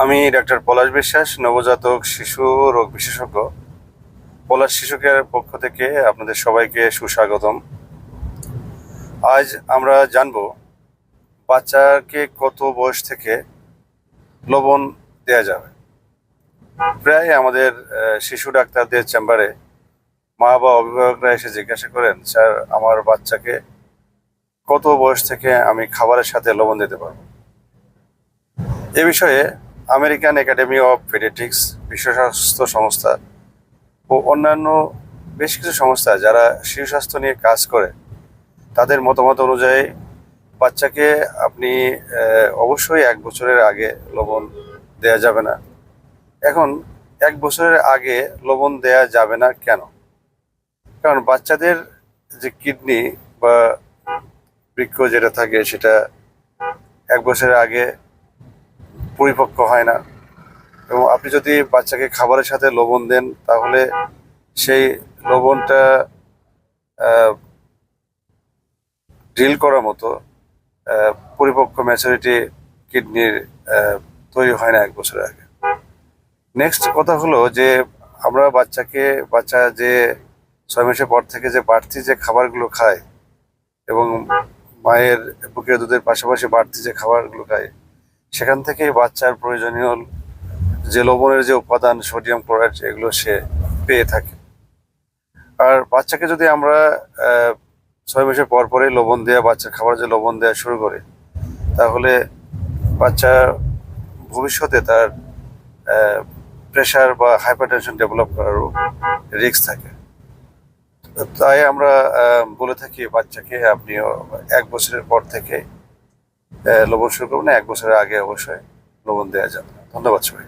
আমি ডাক্তার পলাশ বিশ্বাস, নবজাতক শিশু রোগ বিশেষজ্ঞ। পলাশ শিশু কেয়ারের পক্ষ থেকে আপনাদের সবাইকে সুস্বাগতম। আজ আমরা জানব বাচ্চাকে কত বয়স থেকে লবণ দেয়া যাবে। প্রায় আমাদের শিশু ডাক্তারদের চেম্বারে মা বা অভিভাবকরা এসে জিজ্ঞাসা করেন, স্যার আমার বাচ্চাকে কত বয়স থেকে আমি খাবারের সাথে লবণ দিতে পারবো। এ বিষয়ে আমেরিকান একাডেমি অফ পেডিয়াট্রিক্স, বিশ্ব স্বাস্থ্য সংস্থা ও অন্যান্য বেশ কিছু সংস্থা যারা শিশু স্বাস্থ্য নিয়ে কাজ করে, তাদের মতামত অনুযায়ী বাচ্চাকে আপনি অবশ্যই 1 বছরের আগে লবণ দেয়া যাবে না। এখন 1 বছরের আগে লবণ দেয়া যাবে না কেন? কারণ বাচ্চাদের যে কিডনি বা বৃক্ক যেটা থাকে সেটা 1 বছরের আগে পরিপক্ক হয় না, এবং আপনি যদি বাচ্চাকে খাবারের সাথে লবণ দেন তাহলে সেই লবণটা ড্রিল করার মতো পরিপক্ক ম্যাচুরিটি কিডনির তৈরি হয় না 1 বছরের আগে। নেক্সট কথা হলো যে আমরা বাচ্চা যে 6 মাসের পর থেকে যে বাড়তি যে খাবারগুলো খায় এবং মায়ের বুকের দুধের পাশাপাশি বাড়তি যে খাবারগুলো খায়, সেখান থেকে বাচ্চার প্রয়োজনীয় যে লবণের যে উপাদান, সোডিয়াম ক্লোরাইড, এগুলো সে পেয়ে থাকে। আর বাচ্চাকে যদি আমরা 6 মাসের পর পরেই লবণ দেওয়া, বাচ্চার খাবার যে লবণ দেওয়া শুরু করে, তাহলে বাচ্চা ভবিষ্যতে তার প্রেশার বা হাইপারটেনশন ডেভেলপ করারও রিস্ক থাকে। তাই আমরা বলে থাকি বাচ্চাকে আপনি 1 বছরের পর থেকে লবণ শুরু করবেন না, 1 বছরের আগে অবশ্যই লবণ দেওয়া যাবে। ধন্যবাদ সবাই।